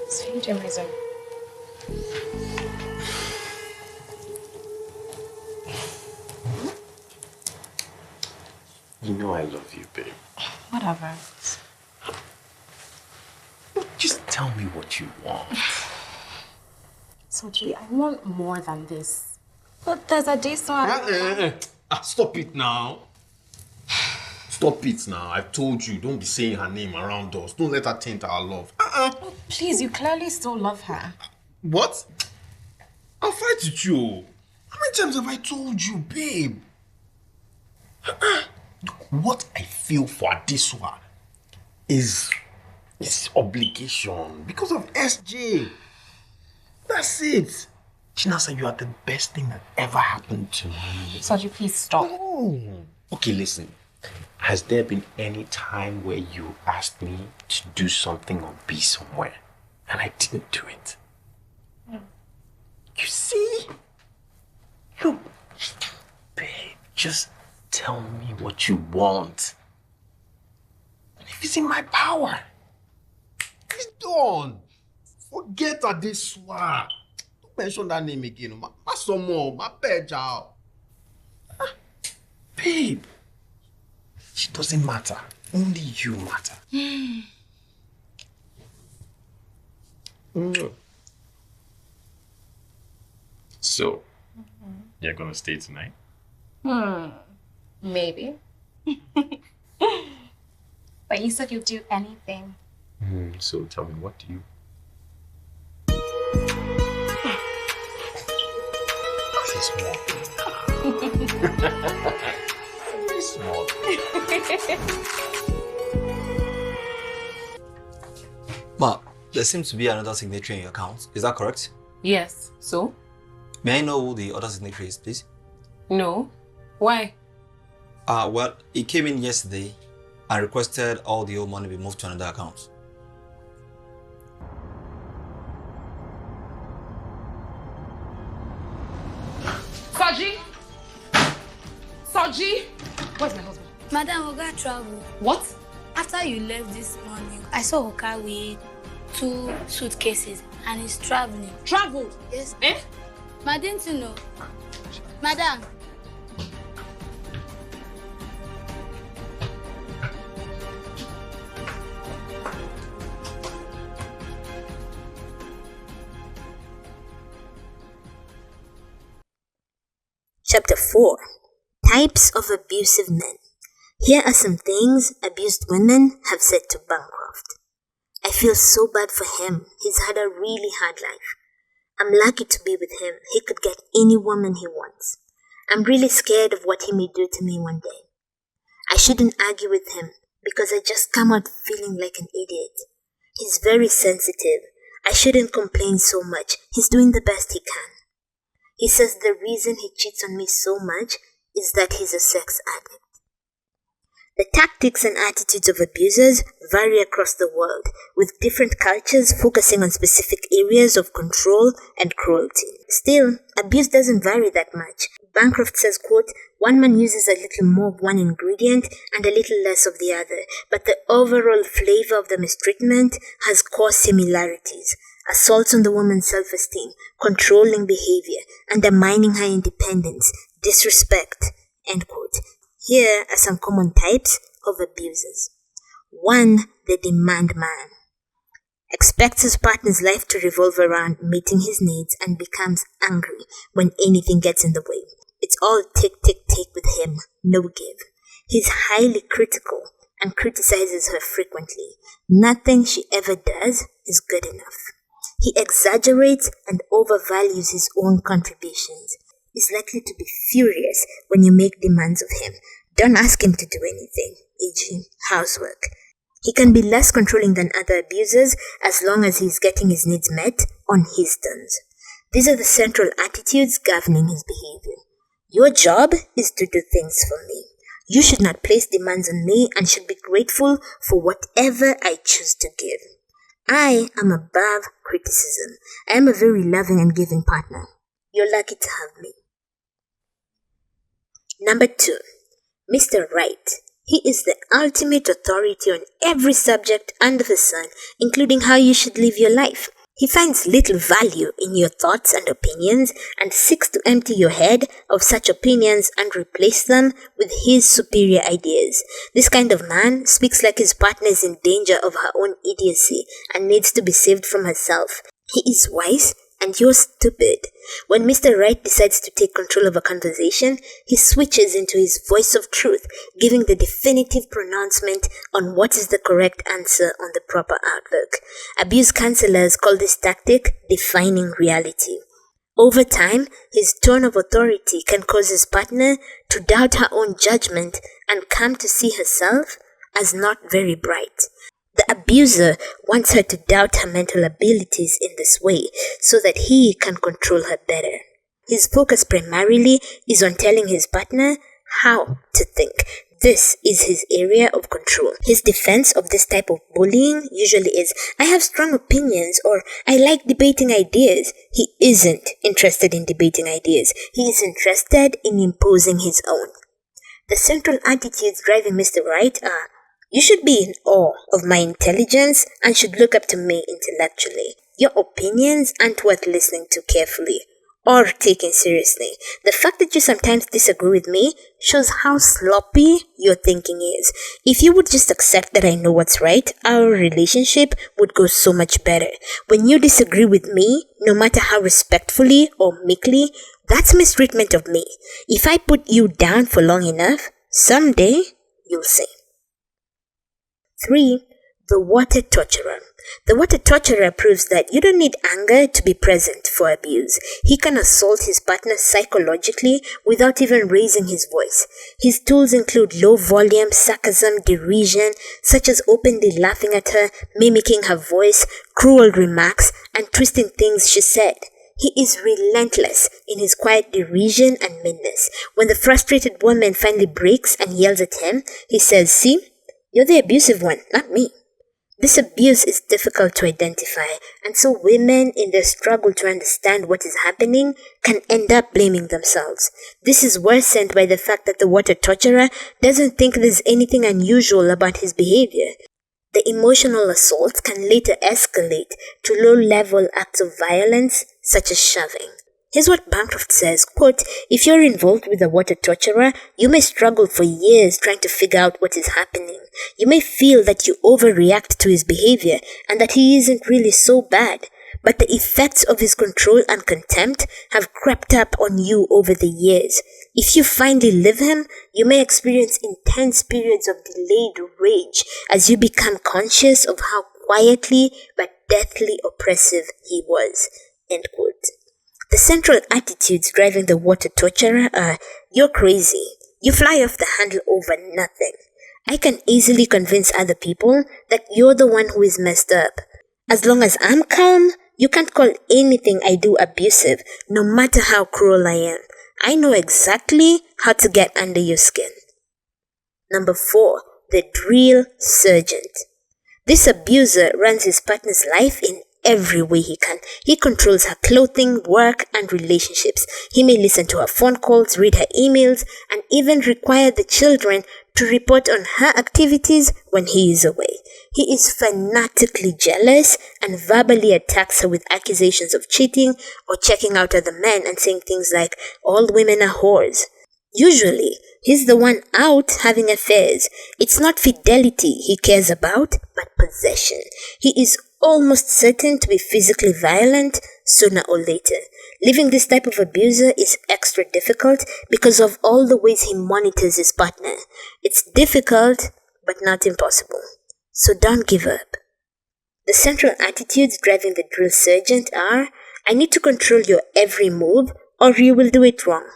Same reason. You know I love you, babe. Whatever. Just tell me what you want. Soji, I want more than this. But there's a decent... Stop it now. Stop it now. I've told you, don't be saying her name around us. Don't let her taint our love. Oh, please, you clearly still love her. What? I'll fight with you. How many times have I told you, babe? What I feel for Adesua is obligation because of SJ. That's it. China said you are the best thing that ever happened to me. Soji, please stop. Oh. Okay, listen. Has there been any time where you asked me to do something or be somewhere and I didn't do it? No. You see? Look, babe, just tell me what you want. And if it's in my power, it's done. Forget Adesua. Don't mention that name again. My son more, my bad child. Babe, she doesn't matter. Only you matter. So, you're gonna stay tonight? Maybe. But you said you'd do anything. So tell me, what do you... Small. Very small. Ma, there seems to be another signatory in your account. Is that correct? Yes. So? May I know who the other signatory is, please? No. Why? Well, he came in yesterday and requested all the old money be moved to another account. Soji? Soji? Where's my husband? Madam, Oga travel. What? After you left this morning, I saw Oga with 2 suitcases and he's traveling. Travel? Yes. Eh? Madam, didn't you know? Madam. Chapter 4. Types of Abusive Men. Here are some things abused women have said to Bancroft. I feel so bad for him. He's had a really hard life. I'm lucky to be with him. He could get any woman he wants. I'm really scared of what he may do to me one day. I shouldn't argue with him because I just come out feeling like an idiot. He's very sensitive. I shouldn't complain so much. He's doing the best he can. He says the reason he cheats on me so much is that he's a sex addict. The tactics and attitudes of abusers vary across the world, with different cultures focusing on specific areas of control and cruelty. Still, abuse doesn't vary that much. Bancroft says, quote, one man uses a little more of one ingredient and a little less of the other, but the overall flavor of the mistreatment has core similarities. Assaults on the woman's self-esteem, controlling behavior, undermining her independence, disrespect, end quote. Here are some common types of abusers. 1. The demand man. Expects his partner's life to revolve around meeting his needs and becomes angry when anything gets in the way. It's all take with him, no give. He's highly critical and criticizes her frequently. Nothing she ever does is good enough. He exaggerates and overvalues his own contributions. He's likely to be furious when you make demands of him. Don't ask him to do anything, e.g., housework. He can be less controlling than other abusers as long as he's getting his needs met on his terms. These are the central attitudes governing his behavior. Your job is to do things for me. You should not place demands on me and should be grateful for whatever I choose to give. I am above criticism. I am a very loving and giving partner. You're lucky to have me. Number 2. Mr. Right. He is the ultimate authority on every subject under the sun, including how you should live your life. He finds little value in your thoughts and opinions and seeks to empty your head of such opinions and replace them with his superior ideas. This kind of man speaks like his partner is in danger of her own idiocy and needs to be saved from herself. He is wise and you're stupid. When Mr. Right decides to take control of a conversation, he switches into his voice of truth, giving the definitive pronouncement on what is the correct answer on the proper outlook. Abuse counselors call this tactic defining reality. Over time, his tone of authority can cause his partner to doubt her own judgment and come to see herself as not very bright. The abuser wants her to doubt her mental abilities in this way so that he can control her better. His focus primarily is on telling his partner how to think. This is his area of control. His defense of this type of bullying usually is, I have strong opinions, or I like debating ideas. He isn't interested in debating ideas. He is interested in imposing his own. The central attitudes driving Mr. Right are, you should be in awe of my intelligence and should look up to me intellectually. Your opinions aren't worth listening to carefully or taking seriously. The fact that you sometimes disagree with me shows how sloppy your thinking is. If you would just accept that I know what's right, our relationship would go so much better. When you disagree with me, no matter how respectfully or meekly, that's mistreatment of me. If I put you down for long enough, someday you'll see. 3. The water torturer. The water torturer proves that you don't need anger to be present for abuse. He can assault his partner psychologically without even raising his voice. His tools include low-volume sarcasm, derision, such as openly laughing at her, mimicking her voice, cruel remarks, and twisting things she said. He is relentless in his quiet derision and meanness. When the frustrated woman finally breaks and yells at him, he says, see? You're the abusive one, not me. This abuse is difficult to identify, and so women, in their struggle to understand what is happening, can end up blaming themselves. This is worsened by the fact that the water torturer doesn't think there's anything unusual about his behavior. The emotional assault can later escalate to low-level acts of violence, such as shoving. Here's what Bancroft says, quote, if you're involved with a water torturer, you may struggle for years trying to figure out what is happening. You may feel that you overreact to his behavior and that he isn't really so bad, but the effects of his control and contempt have crept up on you over the years. If you finally leave him, you may experience intense periods of delayed rage as you become conscious of how quietly but deathly oppressive he was, end quote. The central attitudes driving the water torturer are, you're crazy. You fly off the handle over nothing. I can easily convince other people that you're the one who is messed up. As long as I'm calm, you can't call anything I do abusive, no matter how cruel I am. I know exactly how to get under your skin. Number 4, the drill sergeant. This abuser runs his partner's life in every way he can. He controls her clothing, work, and relationships. He may listen to her phone calls, read her emails, and even require the children to report on her activities when he is away. He is fanatically jealous and verbally attacks her with accusations of cheating or checking out other men and saying things like, all women are whores. Usually, he's the one out having affairs. It's not fidelity he cares about, but possession. He is almost certain to be physically violent sooner or later. Living this type of abuser is extra difficult because of all the ways he monitors his partner. It's difficult, but not impossible. So don't give up. The central attitudes driving the drill sergeant are, I need to control your every move or you will do it wrong.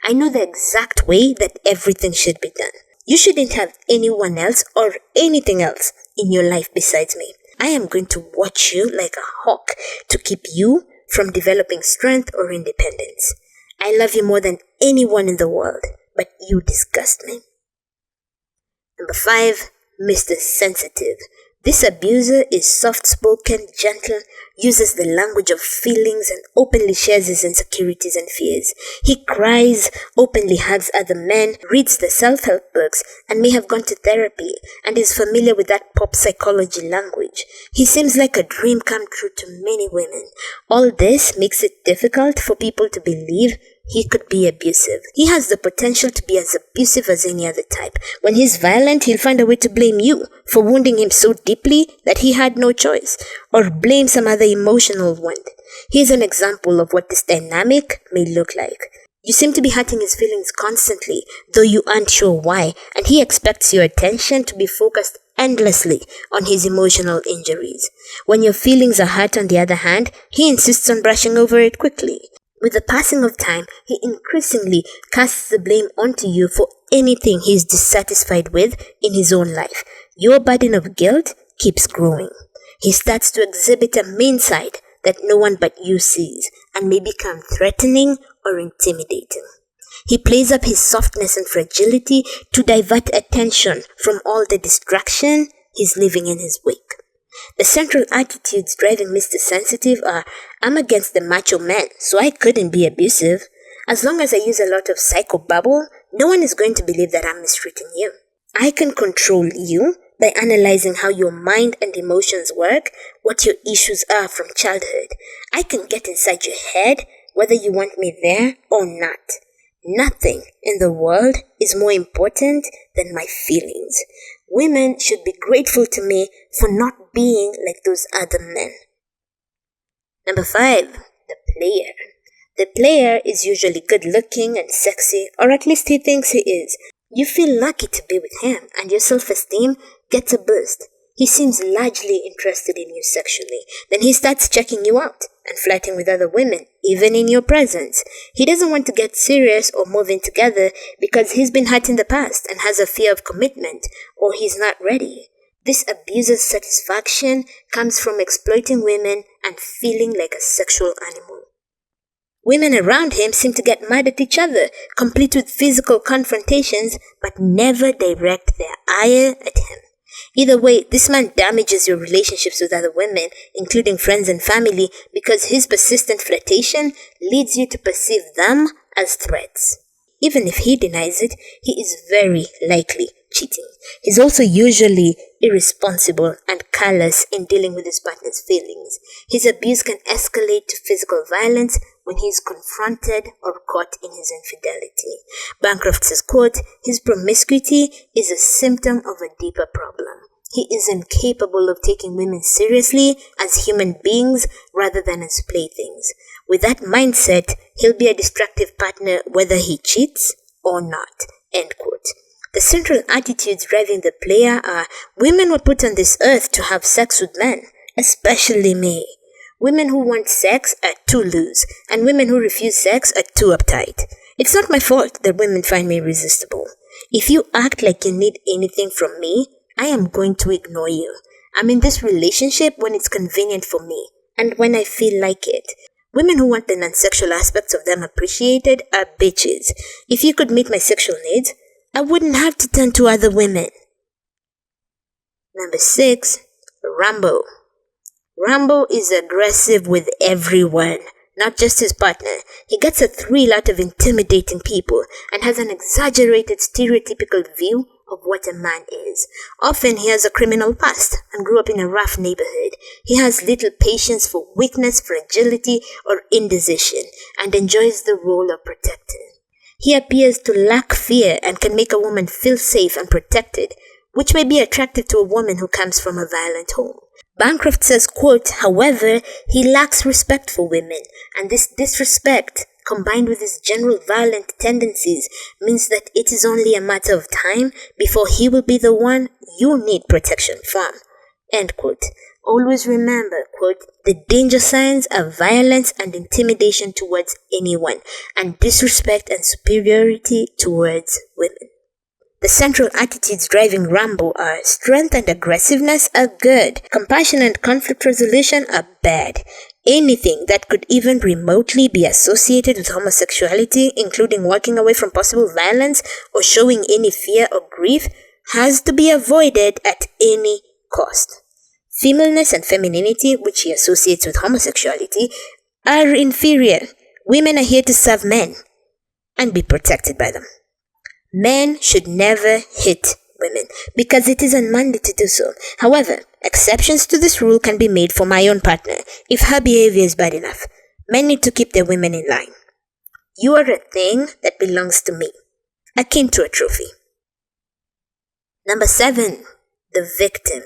I know the exact way that everything should be done. You shouldn't have anyone else or anything else in your life besides me. I am going to watch you like a hawk to keep you from developing strength or independence. I love you more than anyone in the world, but you disgust me. Number 5, Mr. Sensitive. This abuser is soft-spoken, gentle, uses the language of feelings and openly shares his insecurities and fears. He cries, openly hugs other men, reads the self-help books, and may have gone to therapy, and is familiar with that pop psychology language. He seems like a dream come true to many women. All this makes it difficult for people to believe he could be abusive. He has the potential to be as abusive as any other type. When he's violent, he'll find a way to blame you for wounding him so deeply that he had no choice, or blame some other emotional wound. Here's an example of what this dynamic may look like. You seem to be hurting his feelings constantly, though you aren't sure why, and he expects your attention to be focused endlessly on his emotional injuries. When your feelings are hurt, on the other hand, he insists on brushing over it quickly. With the passing of time, he increasingly casts the blame onto you for anything he is dissatisfied with in his own life. Your burden of guilt keeps growing. He starts to exhibit a mean side that no one but you sees and may become threatening or intimidating. He plays up his softness and fragility to divert attention from all the distraction he's leaving in his wake. The central attitudes driving Mr. Sensitive are, I'm against the macho man, so I couldn't be abusive. As long as I use a lot of psychobabble, no one is going to believe that I'm mistreating you. I can control you by analyzing how your mind and emotions work, what your issues are from childhood. I can get inside your head, whether you want me there or not. Nothing in the world is more important than my feelings. Women should be grateful to me for not being like those other men. Number 5, the player. The player is usually good looking and sexy, or at least he thinks he is. You feel lucky to be with him, and your self-esteem gets a boost. He seems largely interested in you sexually. Then he starts checking you out and flirting with other women, even in your presence. He doesn't want to get serious or move in together because he's been hurt in the past and has a fear of commitment, or he's not ready. This abuser's satisfaction comes from exploiting women and feeling like a sexual animal. Women around him seem to get mad at each other, complete with physical confrontations, but never direct their ire at him. Either way, this man damages your relationships with other women, including friends and family, because his persistent flirtation leads you to perceive them as threats. Even if he denies it, he is very likely cheating. He's also usually irresponsible and callous in dealing with his partner's feelings. His abuse can escalate to physical violence when he is confronted or caught in his infidelity. Bancroft says, quote, his promiscuity is a symptom of a deeper problem. He is incapable of taking women seriously as human beings rather than as playthings. With that mindset, he'll be a destructive partner whether he cheats or not. End quote. The central attitudes driving the player are, women were put on this earth to have sex with men, especially me. Women who want sex are too loose, and women who refuse sex are too uptight. It's not my fault that women find me irresistible. If you act like you need anything from me, I am going to ignore you. I'm in this relationship when it's convenient for me, and when I feel like it. Women who want the non-sexual aspects of them appreciated are bitches. If you could meet my sexual needs, I wouldn't have to turn to other women. Number 6, Rambo. Rambo is aggressive with everyone, not just his partner. He gets a thrill out of intimidating people and has an exaggerated stereotypical view of what a man is. Often he has a criminal past and grew up in a rough neighborhood. He has little patience for weakness, fragility, or indecision and enjoys the role of protector. He appears to lack fear and can make a woman feel safe and protected, which may be attractive to a woman who comes from a violent home. Bancroft says, quote, however, he lacks respect for women, and this disrespect, combined with his general violent tendencies, means that it is only a matter of time before he will be the one you need protection from. End quote. Always remember, quote, the danger signs are violence and intimidation towards anyone, and disrespect and superiority towards women. The central attitudes driving Rambo are strength and aggressiveness are good, compassion and conflict resolution are bad. Anything that could even remotely be associated with homosexuality, including walking away from possible violence or showing any fear or grief, has to be avoided at any cost. Femaleness and femininity, which he associates with homosexuality, are inferior. Women are here to serve men and be protected by them. Men should never hit women because it is unmanly to do so. However, exceptions to this rule can be made for my own partner if her behavior is bad enough. Men need to keep their women in line. You are a thing that belongs to me, akin to a trophy. Number 7, the victim.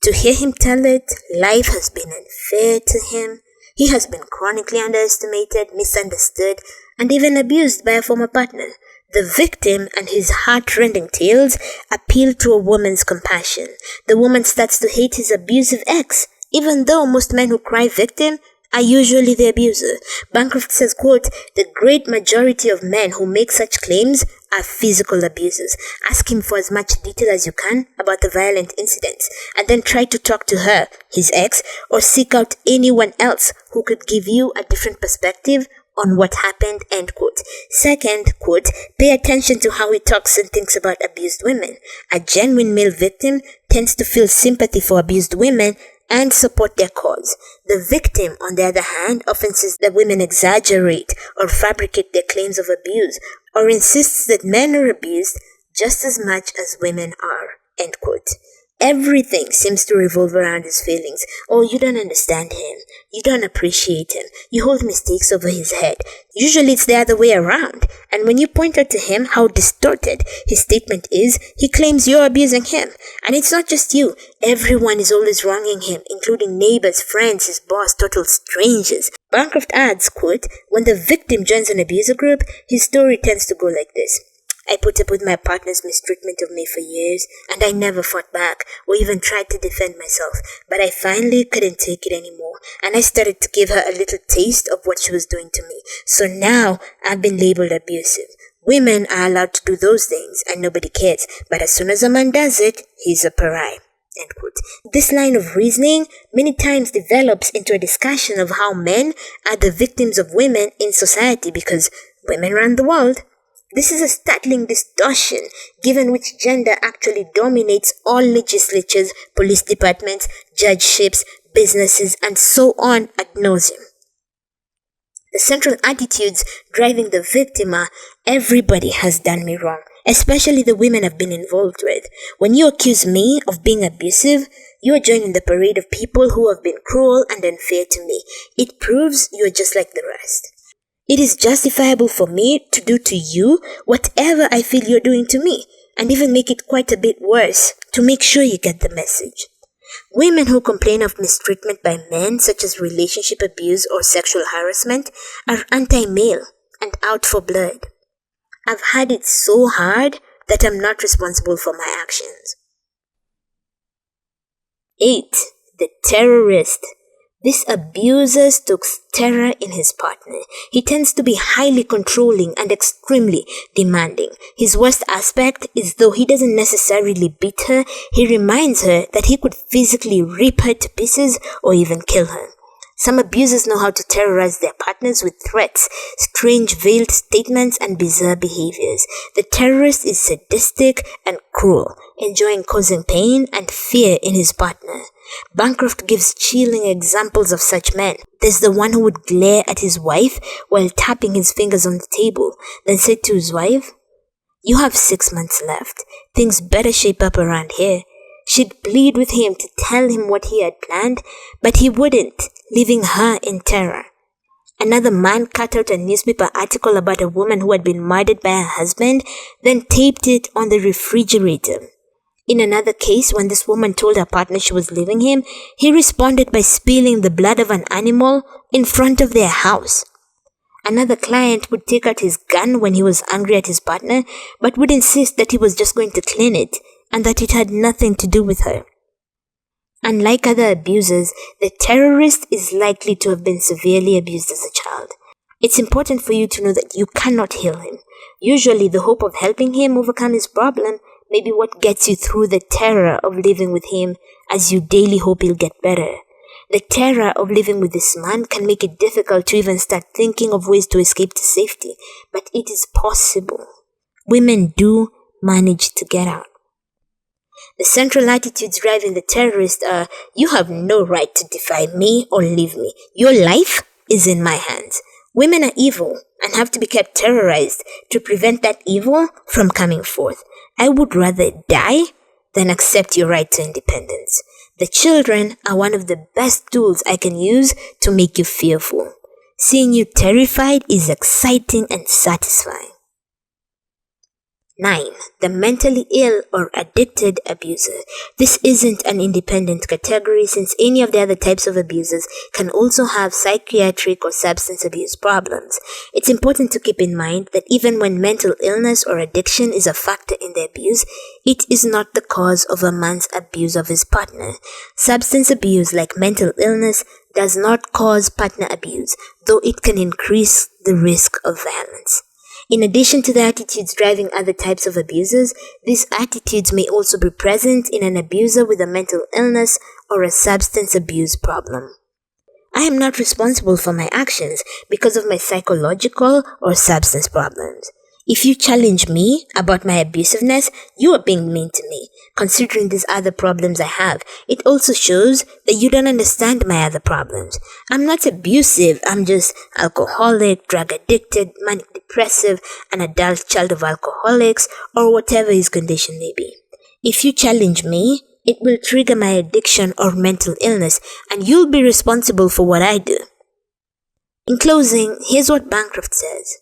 To hear him tell it, life has been unfair to him. He has been chronically underestimated, misunderstood, and even abused by a former partner. The victim and his heart-rending tales appeal to a woman's compassion. The woman starts to hate his abusive ex, even though most men who cry victim are usually the abuser. Bancroft says, quote, "The great majority of men who make such claims are physical abusers. Ask him for as much detail as you can about the violent incidents, and then try to talk to her, his ex, or seek out anyone else who could give you a different perspective on what happened," end quote. Second, quote, "Pay attention to how he talks and thinks about abused women. A genuine male victim tends to feel sympathy for abused women and support their cause. The victim, on the other hand, often says that women exaggerate or fabricate their claims of abuse, or insists that men are abused just as much as women are," end quote. Everything seems to revolve around his feelings. Oh, you don't understand him. You don't appreciate him. You hold mistakes over his head. Usually it's the other way around. And when you point out to him how distorted his statement is, he claims you're abusing him. And it's not just you. Everyone is always wronging him, including neighbors, friends, his boss, total strangers. Bancroft adds, quote, "When the victim joins an abuser group, his story tends to go like this. I put up with my partner's mistreatment of me for years, and I never fought back or even tried to defend myself. But I finally couldn't take it anymore, and I started to give her a little taste of what she was doing to me. So now I've been labeled abusive. Women are allowed to do those things, and nobody cares. But as soon as a man does it, he's a pariah." End quote. This line of reasoning many times develops into a discussion of how men are the victims of women in society because women run the world. This is a startling distortion, given which gender actually dominates all legislatures, police departments, judgeships, businesses, and so on ad nauseum. The central attitudes driving the victim are, everybody has done me wrong, especially the women I've been involved with. When you accuse me of being abusive, you are joining the parade of people who have been cruel and unfair to me. It proves you are just like the rest. It is justifiable for me to do to you whatever I feel you're doing to me, and even make it quite a bit worse to make sure you get the message. Women who complain of mistreatment by men, such as relationship abuse or sexual harassment, are anti-male and out for blood. I've had it so hard that I'm not responsible for my actions. 8. The terrorist. This abuser stokes terror in his partner. He tends to be highly controlling and extremely demanding. His worst aspect is though he doesn't necessarily beat her, he reminds her that he could physically rip her to pieces or even kill her. Some abusers know how to terrorize their partners with threats, strange veiled statements, and bizarre behaviors. The terrorist is sadistic and cruel, enjoying causing pain and fear in his partner. Bancroft gives chilling examples of such men. There's the one who would glare at his wife while tapping his fingers on the table, then said to his wife, "You have 6 months left. Things better shape up around here." She'd plead with him to tell him what he had planned, but he wouldn't, leaving her in terror. Another man cut out a newspaper article about a woman who had been murdered by her husband, then taped it on the refrigerator. In another case, when this woman told her partner she was leaving him, he responded by spilling the blood of an animal in front of their house. Another client would take out his gun when he was angry at his partner, but would insist that he was just going to clean it and that it had nothing to do with her. Unlike other abusers, the terrorist is likely to have been severely abused as a child. It's important for you to know that you cannot heal him. Usually, the hope of helping him overcome his problem may be what gets you through the terror of living with him as you daily hope he'll get better. The terror of living with this man can make it difficult to even start thinking of ways to escape to safety, but it is possible. Women do manage to get out. The central attitudes driving the terrorist are, you have no right to defy me or leave me. Your life is in my hands. Women are evil and have to be kept terrorized to prevent that evil from coming forth. I would rather die than accept your right to independence. The children are one of the best tools I can use to make you fearful. Seeing you terrified is exciting and satisfying. 9. The mentally ill or addicted abuser. This isn't an independent category since any of the other types of abusers can also have psychiatric or substance abuse problems. It's important to keep in mind that even when mental illness or addiction is a factor in the abuse, it is not the cause of a man's abuse of his partner. Substance abuse, like mental illness, does not cause partner abuse, though it can increase the risk of violence. In addition to the attitudes driving other types of abusers, these attitudes may also be present in an abuser with a mental illness or a substance abuse problem. I am not responsible for my actions because of my psychological or substance problems. If you challenge me about my abusiveness, you are being mean to me. Considering these other problems I have, it also shows that you don't understand my other problems. I'm not abusive, I'm just alcoholic, drug addicted, manic depressive, an adult child of alcoholics, or whatever his condition may be. If you challenge me, it will trigger my addiction or mental illness, and you'll be responsible for what I do. In closing, here's what Bancroft says.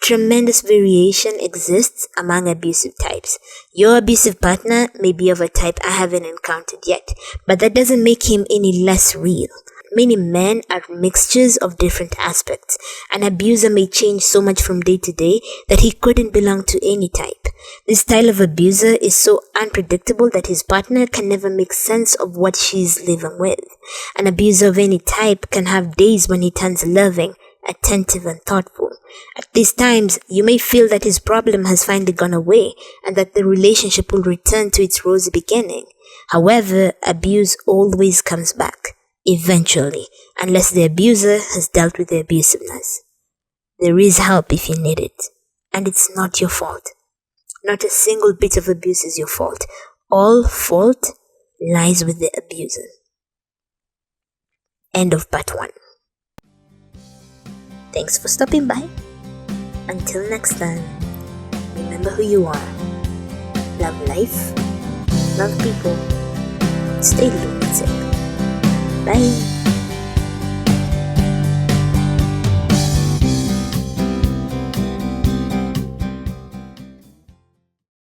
Tremendous variation exists among abusive types. Your abusive partner may be of a type I haven't encountered yet, but that doesn't make him any less real. Many men are mixtures of different aspects. An abuser may change so much from day to day that he couldn't belong to any type. This style of abuser is so unpredictable that his partner can never make sense of what she's living with. An abuser of any type can have days when he turns loving, attentive and thoughtful. At these times, you may feel that his problem has finally gone away and that the relationship will return to its rosy beginning. However, abuse always comes back, eventually, unless the abuser has dealt with the abusiveness. There is help if you need it, and it's not your fault. Not a single bit of abuse is your fault. All fault lies with the abuser. End of part 1. Thanks for stopping by. Until next time, remember who you are. Love life, love people, stay lunatic. Bye.